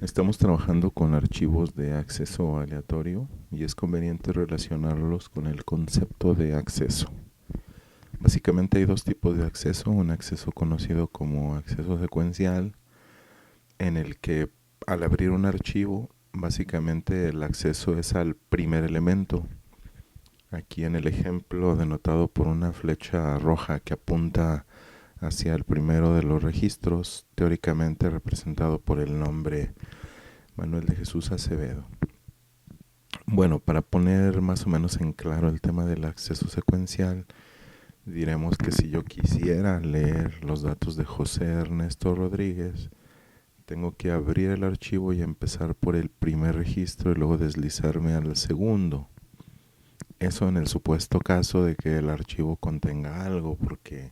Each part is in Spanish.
Estamos trabajando con archivos de acceso aleatorio y es conveniente relacionarlos con el concepto de acceso. Básicamente hay dos tipos de acceso, un acceso conocido como acceso secuencial, en el que al abrir un archivo, básicamente el acceso es al primer elemento. Aquí en el ejemplo denotado por una flecha roja que apunta hacia el primero de los registros, teóricamente representado por el nombre Manuel de Jesús Acevedo. Bueno, para poner más o menos en claro el tema del acceso secuencial, diremos que si yo quisiera leer los datos de José Ernesto Rodríguez, tengo que abrir el archivo y empezar por el primer registro y luego deslizarme al segundo. Eso en el supuesto caso de que el archivo contenga algo, porque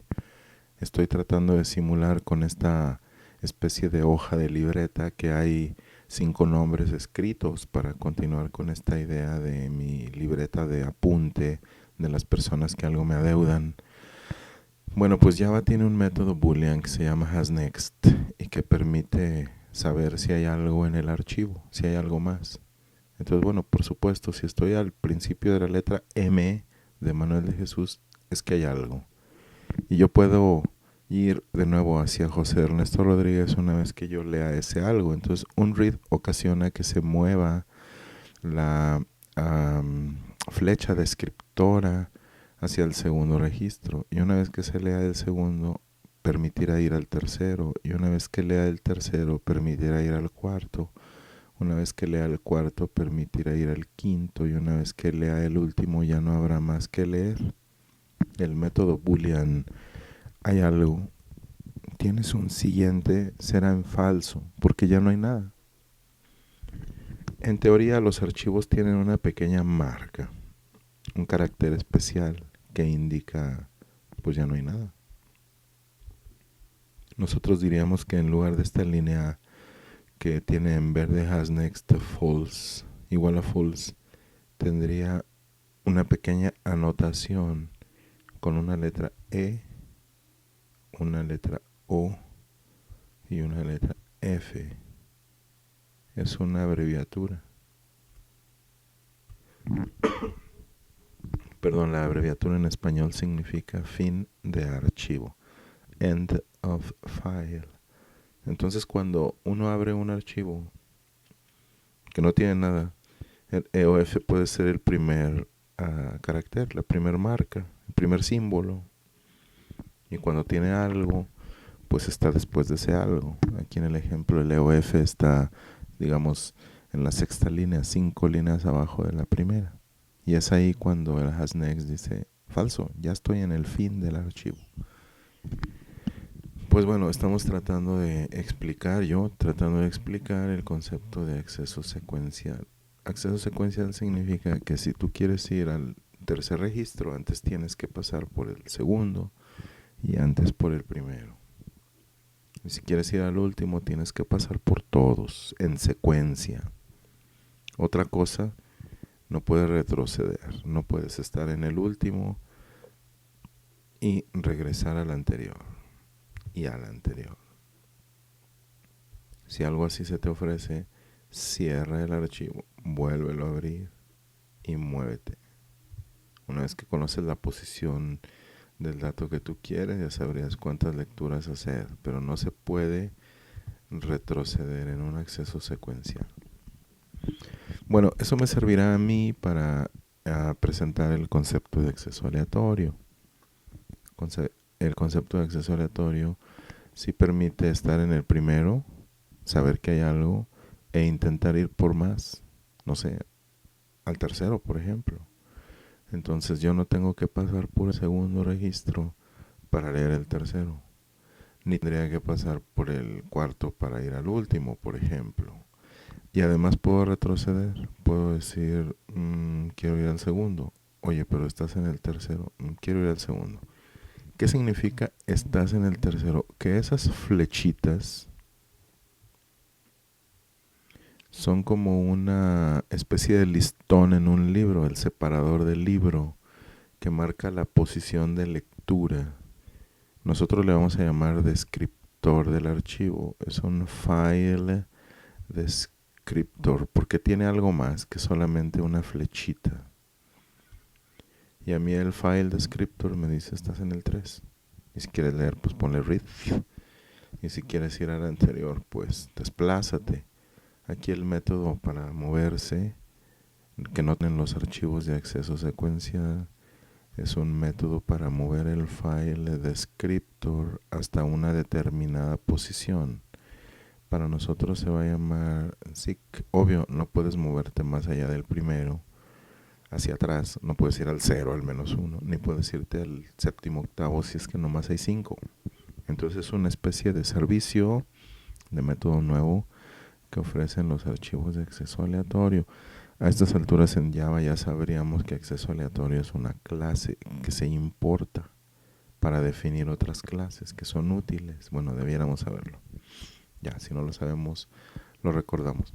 estoy tratando de simular con esta especie de hoja de libreta que hay 5 nombres escritos para continuar con esta idea de mi libreta de apunte de las personas que algo me adeudan. Bueno, pues Java tiene un método boolean que se llama hasNext y que permite saber si hay algo en el archivo, si hay algo más. Entonces, bueno, por supuesto, si estoy al principio de la letra M de Manuel de Jesús, es que hay algo. Y yo puedo ir de nuevo hacia José Ernesto Rodríguez una vez que yo lea ese algo. Entonces, un read ocasiona que se mueva la flecha descriptora hacia el segundo registro. Y una vez que se lea el segundo, permitirá ir al tercero. Y una vez que lea el tercero, permitirá ir al cuarto. Una vez que lea el cuarto, permitirá ir al quinto. Y una vez que lea el último, ya no habrá más que leer. El método boolean hay algo, tienes un siguiente, será en falso, porque ya no hay nada. En teoría los archivos tienen una pequeña marca, un carácter especial que indica, pues ya no hay nada. Nosotros diríamos que en lugar de esta línea que tiene en verde hasNext false, igual a false, tendría una pequeña anotación con una letra E, una letra O y una letra F. Es una abreviatura. Perdón, la abreviatura en español significa fin de archivo. End of file. Entonces cuando uno abre un archivo que no tiene nada, el E o F puede ser el primer carácter, la primera marca, el primer símbolo. Y cuando tiene algo, pues está después de ese algo. Aquí en el ejemplo el E o F está, digamos, en la sexta línea, 5 líneas abajo de la primera. Y es ahí cuando el hasNext dice, falso, ya estoy en el fin del archivo. Pues bueno, estamos tratando de explicar el concepto de acceso secuencial. Acceso secuencial significa que si tú quieres ir al tercer registro, antes tienes que pasar por el segundo y antes por el primero. Y si quieres ir al último, tienes que pasar por todos en secuencia. Otra cosa, no puedes retroceder, no puedes estar en el último y regresar al anterior y al anterior. Si algo así se te ofrece, cierra el archivo, vuélvelo a abrir y muévete. Una vez que conoces la posición del dato que tú quieres, ya sabrías cuántas lecturas hacer, pero no se puede retroceder en un acceso secuencial. Bueno, eso me servirá a mí para presentar el concepto de acceso aleatorio. El concepto de acceso aleatorio sí permite estar en el primero, saber que hay algo e intentar ir por más, no sé, al tercero, por ejemplo. Entonces yo no tengo que pasar por el segundo registro para leer el tercero, ni tendría que pasar por el cuarto para ir al último, por ejemplo. Y además puedo retroceder, puedo decir, quiero ir al segundo. Oye, pero estás en el tercero, quiero ir al segundo. ¿Qué significa estás en el tercero? Que esas flechitas son como una especie de listón en un libro, el separador del libro, que marca la posición de lectura. Nosotros le vamos a llamar descriptor del archivo. Es un file descriptor, porque tiene algo más que solamente una flechita. Y a mí el file descriptor me dice estás en el 3. Y si quieres leer, pues ponle read. Y si quieres ir al anterior, pues desplázate. Aquí el método para moverse, que noten los archivos de acceso secuencial, es un método para mover el file descriptor hasta una determinada posición. Para nosotros se va a llamar seek. Obvio, no puedes moverte más allá del primero, hacia atrás. No puedes ir al 0, al -1, ni puedes irte al séptimo octavo si es que nomás hay 5. Entonces es una especie de servicio, de método nuevo que ofrecen los archivos de acceso aleatorio. A estas alturas en Java ya sabríamos que acceso aleatorio es una clase que se importa para definir otras clases que son útiles. Bueno, debiéramos saberlo. Ya, si no lo sabemos, lo recordamos.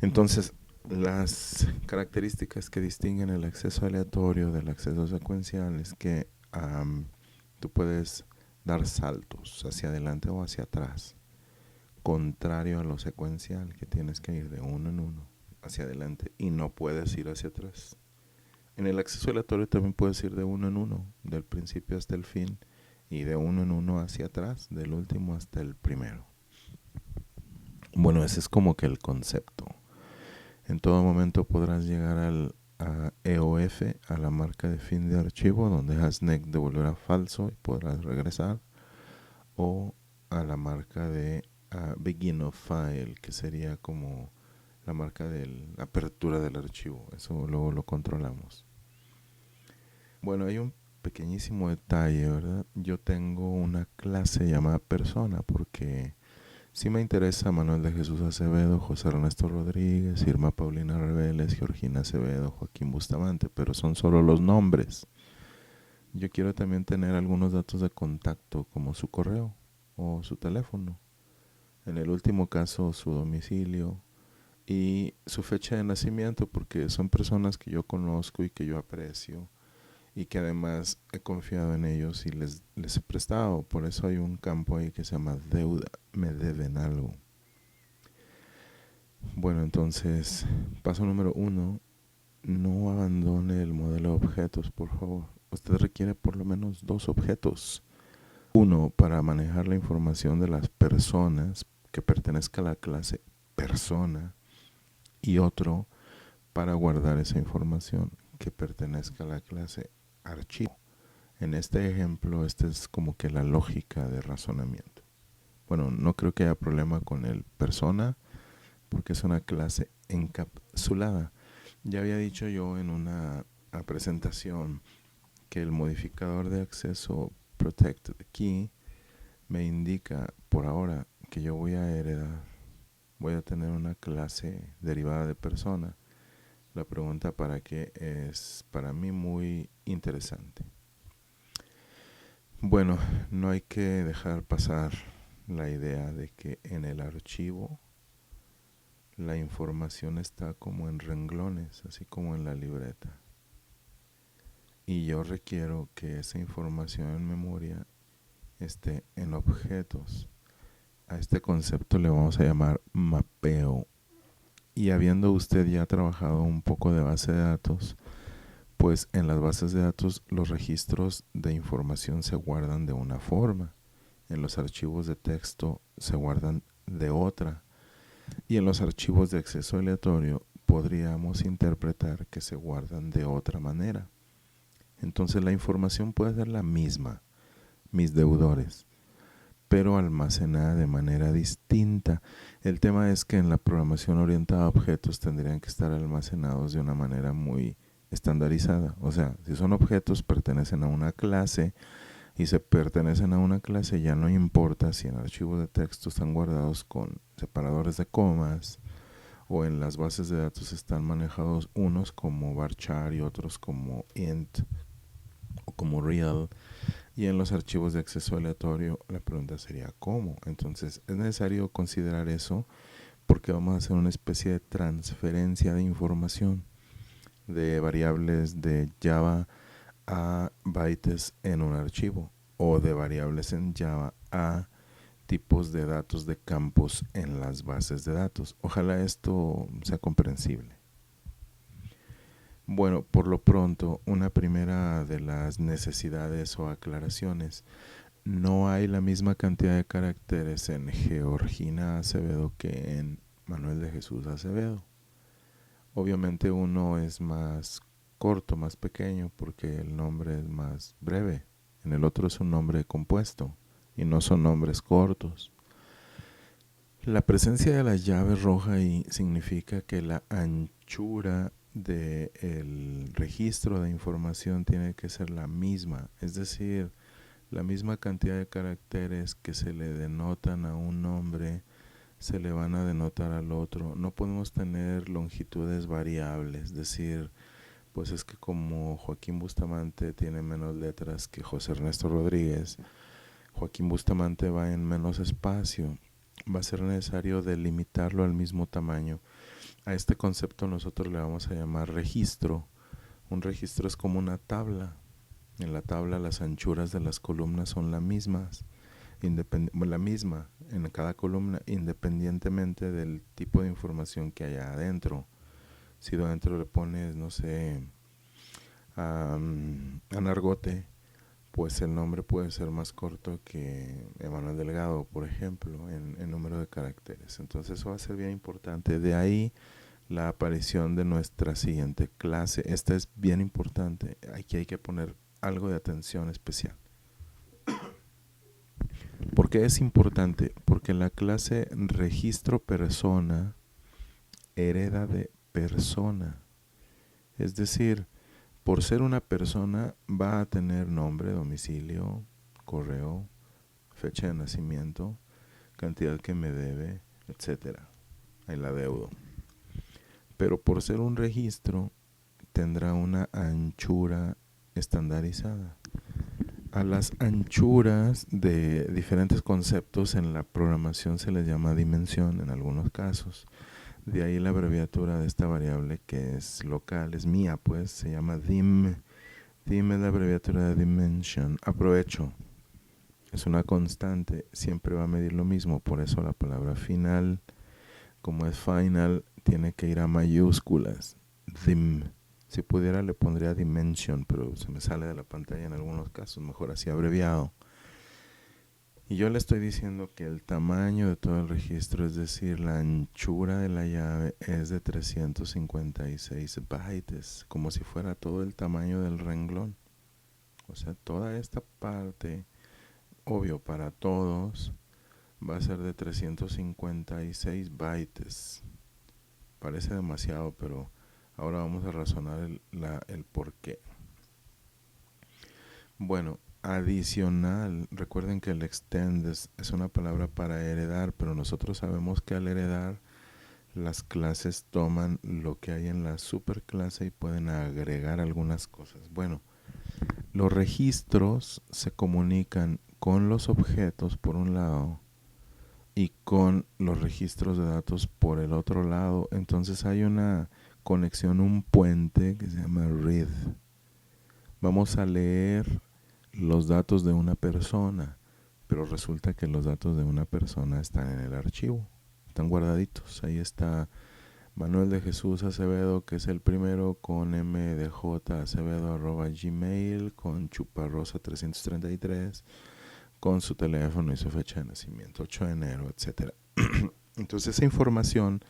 Entonces, las características que distinguen el acceso aleatorio del acceso secuencial es que tú puedes dar saltos hacia adelante o hacia atrás, contrario a lo secuencial, que tienes que ir de uno en uno hacia adelante y no puedes ir hacia atrás. En el acceso aleatorio también puedes ir de uno en uno, del principio hasta el fin, y de uno en uno hacia atrás, del último hasta el primero. Bueno, ese es como que el concepto. En todo momento podrás llegar a EOF, a la marca de fin de archivo, donde hasNeck devolverá falso y podrás regresar, o a la marca de begin of file, que sería como la marca de la apertura del archivo. Eso luego lo controlamos. Bueno, hay un pequeñísimo detalle, ¿verdad? Yo tengo una clase llamada persona porque sí me interesa Manuel de Jesús Acevedo, José Ernesto Rodríguez, Irma Paulina Reveles, Georgina Acevedo, Joaquín Bustamante, pero son solo los nombres. Yo quiero también tener algunos datos de contacto como su correo o su teléfono. En el último caso, su domicilio y su fecha de nacimiento, porque son personas que yo conozco y que yo aprecio y que además he confiado en ellos y les he prestado. Por eso hay un campo ahí que se llama deuda, me deben algo. Bueno, entonces, paso número 1, no abandone el modelo de objetos, por favor. Usted requiere por lo menos 2 objetos. Uno para manejar la información de las personas que pertenezca a la clase persona y otro para guardar esa información que pertenezca a la clase archivo. En este ejemplo, esta es como que la lógica de razonamiento. Bueno, no creo que haya problema con el persona porque es una clase encapsulada. Ya había dicho yo en una presentación que el modificador de acceso protected key me indica por ahora que yo voy a heredar, voy a tener una clase derivada de persona. La pregunta para qué es para mí muy interesante. Bueno, no hay que dejar pasar la idea de que en el archivo la información está como en renglones, así como en la libreta. Y yo requiero que esa información en memoria esté en objetos. A este concepto le vamos a llamar mapeo. Y habiendo usted ya trabajado un poco de base de datos, pues en las bases de datos los registros de información se guardan de una forma, en los archivos de texto se guardan de otra, y en los archivos de acceso aleatorio podríamos interpretar que se guardan de otra manera. Entonces la información puede ser la misma, mis deudores, pero almacenada de manera distinta. El tema es que en la programación orientada a objetos tendrían que estar almacenados de una manera muy estandarizada. O sea, si son objetos, pertenecen a una clase, y se pertenecen a una clase, ya no importa si en archivos de texto están guardados con separadores de comas o en las bases de datos están manejados unos como varchar y otros como int o como real, y en los archivos de acceso aleatorio la pregunta sería ¿cómo? Entonces es necesario considerar eso porque vamos a hacer una especie de transferencia de información de variables de Java a bytes en un archivo o de variables en Java a tipos de datos de campos en las bases de datos. Ojalá esto sea comprensible. Bueno, por lo pronto, una primera de las necesidades o aclaraciones. No hay la misma cantidad de caracteres en Georgina Acevedo que en Manuel de Jesús Acevedo. Obviamente uno es más corto, más pequeño, porque el nombre es más breve. En el otro es un nombre compuesto y no son nombres cortos. La presencia de la llave roja ahí significa que la anchura del registro de información tiene que ser la misma, es decir, la misma cantidad de caracteres que se le denotan a un nombre se le van a denotar al otro. No podemos tener longitudes variables, es decir, pues es que como Joaquín Bustamante tiene menos letras que José Ernesto Rodríguez, Joaquín Bustamante va en menos espacio. Va a ser necesario delimitarlo al mismo tamaño. A este concepto nosotros le vamos a llamar registro. Un registro es como una tabla. En la tabla las anchuras de las columnas son la misma en cada columna, independientemente del tipo de información que haya adentro. Si adentro le pones, no sé, Anargote, pues el nombre puede ser más corto que Emanuel Delgado, por ejemplo, en número de caracteres. Entonces eso va a ser bien importante. De ahí la aparición de nuestra siguiente clase. Esta es bien importante. Aquí hay que poner algo de atención especial. ¿Por qué es importante? Porque la clase registro persona hereda de persona. Es decir, por ser una persona va a tener nombre, domicilio, correo, fecha de nacimiento, cantidad que me debe, etcétera. Ahí la deudo. Pero por ser un registro tendrá una anchura estandarizada. A las anchuras de diferentes conceptos en la programación se les llama dimensión en algunos casos. De ahí la abreviatura de esta variable que es local, es mía, pues se llama dim. Dim es la abreviatura de dimension. Aprovecho. Es una constante, siempre va a medir lo mismo, por eso la palabra final, como es final, tiene que ir a mayúsculas. Dim. Si pudiera le pondría dimension, pero se me sale de la pantalla en algunos casos, mejor así abreviado. Y yo le estoy diciendo que el tamaño de todo el registro, es decir, la anchura de la llave es de 356 bytes, como si fuera todo el tamaño del renglón. O sea, toda esta parte, obvio para todos, va a ser de 356 bytes. Parece demasiado, pero ahora vamos a razonar el por qué. Bueno, adicional, recuerden que el extend es una palabra para heredar, pero nosotros sabemos que al heredar las clases toman lo que hay en la superclase y pueden agregar algunas cosas. Bueno, los registros se comunican con los objetos por un lado y con los registros de datos por el otro lado. Entonces hay una conexión, un puente que se llama read. Vamos a leer los datos de una persona, pero resulta que los datos de una persona están en el archivo, están guardaditos. Ahí está Manuel de Jesús Acevedo, que es el primero, con mdjacevedo@gmail, con chuparrosa 333, con su teléfono y su fecha de nacimiento, 8 de enero, etc. Entonces esa información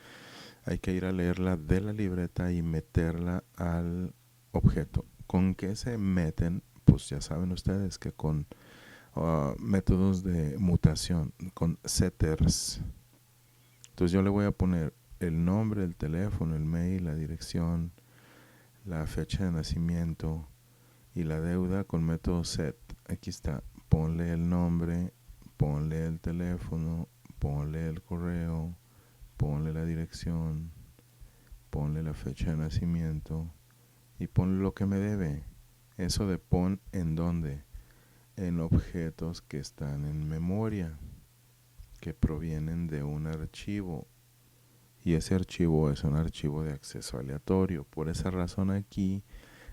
hay que ir a leerla de la libreta y meterla al objeto. ¿Con qué se meten? Pues ya saben ustedes que con métodos de mutación, con setters. Entonces yo le voy a poner el nombre, el teléfono, el mail, la dirección, la fecha de nacimiento y la deuda con método set. Aquí está, ponle el nombre, ponle el teléfono, ponle el correo, ponle la dirección, ponle la fecha de nacimiento y ponle lo que me debe. Eso de pon en dónde, en objetos que están en memoria, que provienen de un archivo, y ese archivo es un archivo de acceso aleatorio. Por esa razón aquí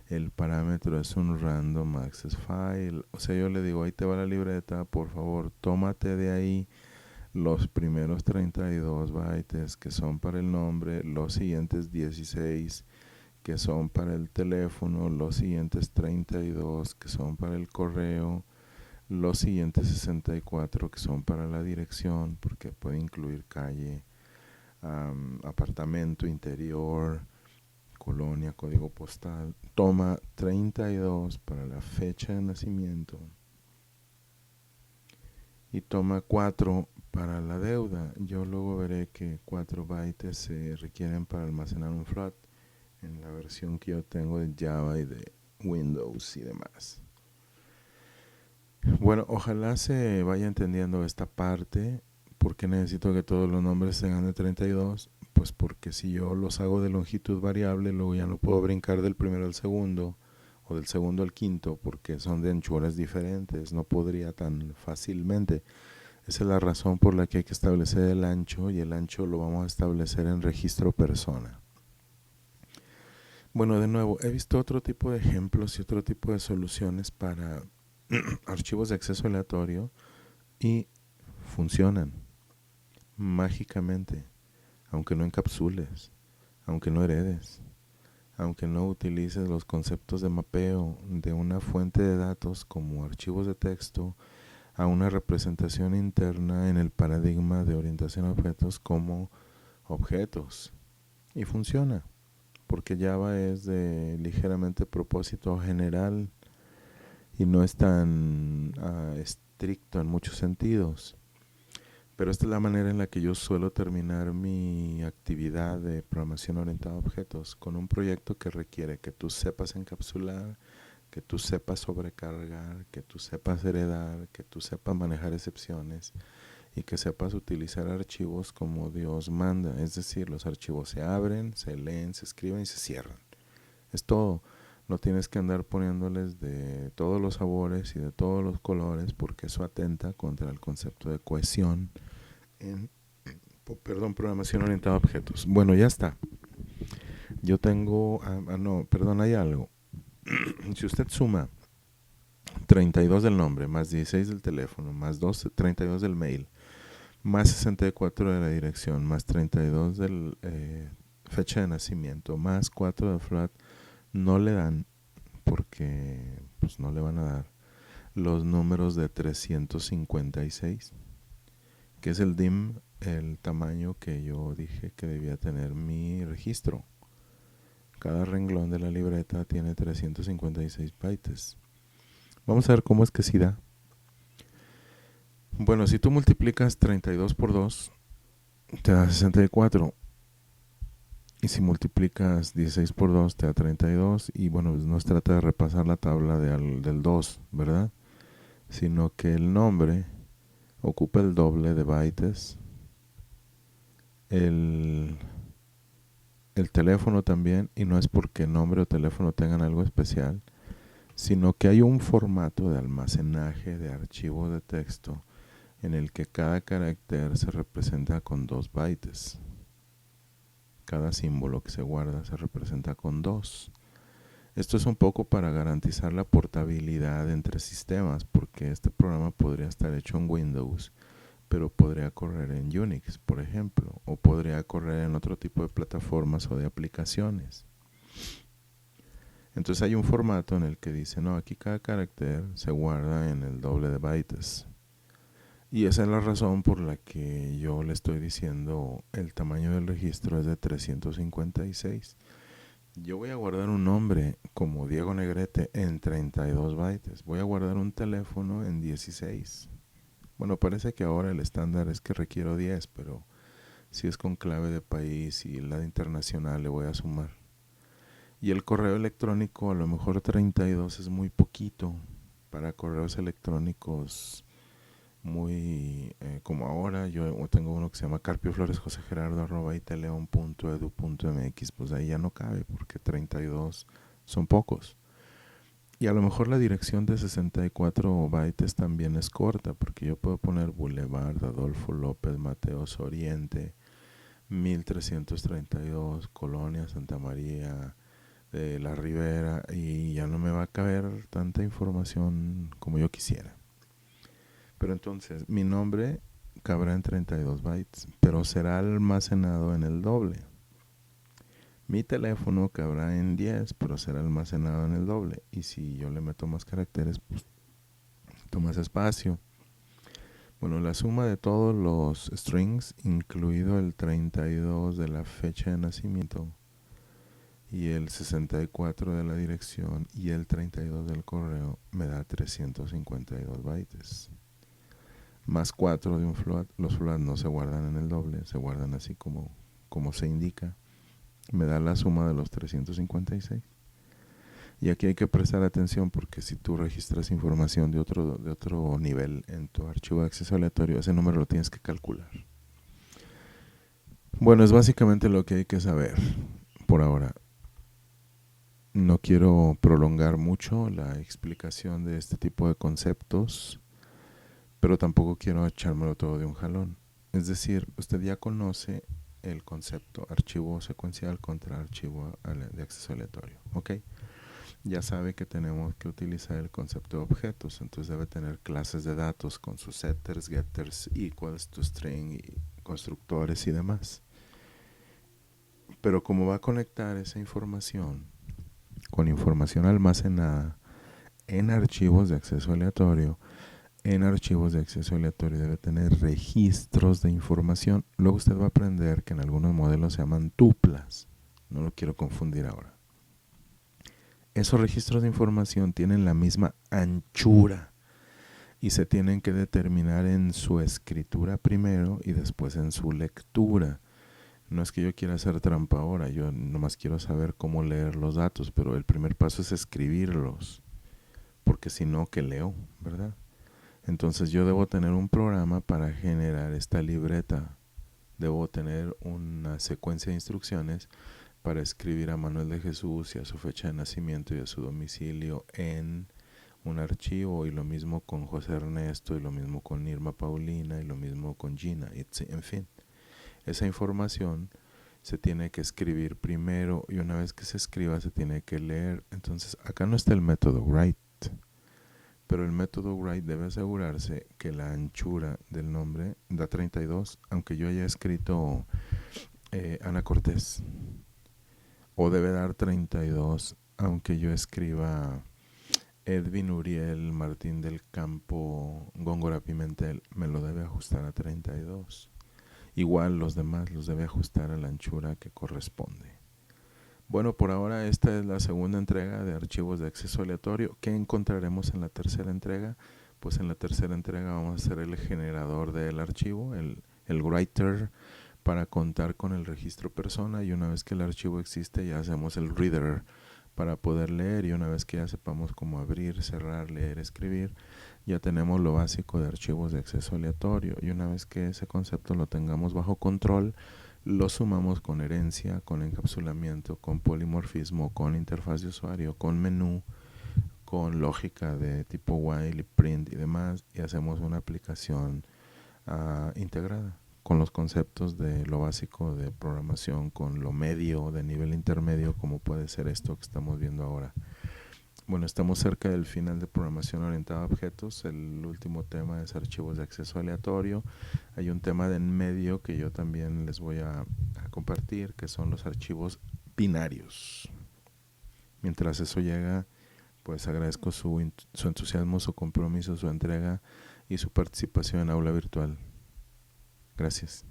el parámetro es un random access file. O sea, yo le digo, ahí te va la libreta, por favor tómate de ahí los primeros 32 bytes que son para el nombre, los siguientes 16 que son para el teléfono, los siguientes 32 que son para el correo, los siguientes 64 que son para la dirección, porque puede incluir calle, apartamento, interior, colonia, código postal. Toma 32 para la fecha de nacimiento y toma 4 para la deuda. Yo luego veré que 4 bytes se requieren para almacenar un float en la versión que yo tengo de Java y de Windows y demás. Bueno, ojalá se vaya entendiendo esta parte. ¿Por qué necesito que todos los nombres tengan de 32? Pues porque si yo los hago de longitud variable, luego ya no puedo brincar del primero al segundo o del segundo al quinto porque son de anchuras diferentes. No podría tan fácilmente. Esa es la razón por la que hay que establecer el ancho, y el ancho lo vamos a establecer en registro persona. Bueno, de nuevo, he visto otro tipo de ejemplos y otro tipo de soluciones para archivos de acceso aleatorio y funcionan mágicamente, aunque no encapsules, aunque no heredes, aunque no utilices los conceptos de mapeo de una fuente de datos como archivos de texto a una representación interna en el paradigma de orientación a objetos como objetos. Y funciona, porque Java es de ligeramente propósito general y no es tan estricto en muchos sentidos. Pero esta es la manera en la que yo suelo terminar mi actividad de programación orientada a objetos, con un proyecto que requiere que tú sepas encapsular, que tú sepas sobrecargar, que tú sepas heredar, que tú sepas manejar excepciones y que sepas utilizar archivos como Dios manda. Es decir, los archivos se abren, se leen, se escriben y se cierran. Es todo. No tienes que andar poniéndoles de todos los sabores y de todos los colores, porque eso atenta contra el concepto de cohesión en programación orientada a objetos. Bueno, ya está. Yo tengo, hay algo. Si usted suma 32 del nombre, más 16 del teléfono, más 32 del mail, más 64 de la dirección, más 32 del fecha de nacimiento, más 4 de float, no le dan, porque pues no le van a dar los números de 356, que es el DIM, el tamaño que yo dije que debía tener mi registro. Cada renglón de la libreta tiene 356 bytes. Vamos a ver cómo es que sí da. Bueno, si tú multiplicas 32 por 2, te da 64. Y si multiplicas 16 por 2, te da 32. Y bueno, pues no se trata de repasar la tabla del 2, ¿verdad? Sino que el nombre ocupa el doble de bytes. El teléfono también, y no es porque nombre o teléfono tengan algo especial, sino que hay un formato de almacenaje de archivo de texto en el que cada carácter se representa con 2 bytes. Cada símbolo que se guarda se representa con 2. Esto es un poco para garantizar la portabilidad entre sistemas, porque este programa podría estar hecho en Windows, pero podría correr en Unix, por ejemplo, o podría correr en otro tipo de plataformas o de aplicaciones. Entonces hay un formato en el que dice, no, aquí cada carácter se guarda en el doble de bytes. Y esa es la razón por la que yo le estoy diciendo el tamaño del registro es de 356. Yo voy a guardar un nombre como Diego Negrete en 32 bytes. Voy a guardar un teléfono en 16. Bueno, parece que ahora el estándar es que requiero 10, pero si es con clave de país y la de internacional le voy a sumar. Y el correo electrónico, a lo mejor 32 es muy poquito para correos electrónicos muy como ahora. Yo tengo uno que se llama carpiofloresjosegerardo@iteleon.edu.mx. Pues ahí ya no cabe porque 32 son pocos. Y a lo mejor la dirección de 64 bytes también es corta, porque yo puedo poner Boulevard Adolfo López Mateos Oriente 1332, Colonia Santa María de la Ribera, y ya no me va a caber tanta información como yo quisiera. Pero entonces, mi nombre cabrá en 32 bytes, pero será almacenado en el doble. Mi teléfono cabrá en 10, pero será almacenado en el doble. Y si yo le meto más caracteres, pues toma más espacio. Bueno, la suma de todos los strings, incluido el 32 de la fecha de nacimiento, y el 64 de la dirección, y el 32 del correo, me da 352 bytes. Más 4 de un float. Los floats no se guardan en el doble, se guardan así como se indica. Me da la suma de los 356. Y aquí hay que prestar atención porque si tú registras información de otro nivel en tu archivo de acceso aleatorio, ese número lo tienes que calcular. Bueno, es básicamente lo que hay que saber por ahora. No quiero prolongar mucho la explicación de este tipo de conceptos, pero tampoco quiero echármelo todo de un jalón. Es decir, usted ya conoce el concepto archivo secuencial contra archivo de acceso aleatorio, ¿ok? Ya sabe que tenemos que utilizar el concepto de objetos, entonces debe tener clases de datos con sus setters, getters, equals, toString, y constructores y demás. Pero como va a conectar esa información con información almacenada en archivos de acceso aleatorio, debe tener registros de información. Luego usted va a aprender que en algunos modelos se llaman tuplas. No lo quiero confundir ahora. Esos registros de información tienen la misma anchura y se tienen que determinar en su escritura primero y después en su lectura. No es que yo quiera hacer trampa ahora, yo nomás quiero saber cómo leer los datos, pero el primer paso es escribirlos, porque si no, ¿qué leo? ¿Verdad? Entonces yo debo tener un programa para generar esta libreta. Debo tener una secuencia de instrucciones para escribir a Manuel de Jesús y a su fecha de nacimiento y a su domicilio en un archivo, y lo mismo con José Ernesto, y lo mismo con Irma Paulina, y lo mismo con Gina, en fin. Esa información se tiene que escribir primero y una vez que se escriba se tiene que leer. Entonces acá no está el método write, pero el método write debe asegurarse que la anchura del nombre da 32, aunque yo haya escrito Ana Cortés, o debe dar 32 aunque yo escriba Edwin Uriel Martín del Campo Góngora Pimentel, me lo debe ajustar a 32. Igual los demás los debe ajustar a la anchura que corresponde. Bueno, por ahora esta es la segunda entrega de archivos de acceso aleatorio. ¿Qué encontraremos en la tercera entrega? Pues en la tercera entrega vamos a hacer el generador del archivo, el writer, para contar con el registro persona, y una vez que el archivo existe ya hacemos el reader para poder leer, y una vez que ya sepamos cómo abrir, cerrar, leer, escribir, ya tenemos lo básico de archivos de acceso aleatorio, y una vez que ese concepto lo tengamos bajo control, lo sumamos con herencia, con encapsulamiento, con polimorfismo, con interfaz de usuario, con menú, con lógica de tipo while y print y demás, y hacemos una aplicación integrada con los conceptos de lo básico de programación, con lo medio, de nivel intermedio, como puede ser esto que estamos viendo ahora. Bueno, estamos cerca del final de programación orientada a objetos. El último tema es archivos de acceso aleatorio. Hay un tema de en medio que yo también les voy a compartir, que son los archivos binarios. Mientras eso llega, pues agradezco su entusiasmo, su compromiso, su entrega y su participación en Aula Virtual. Gracias.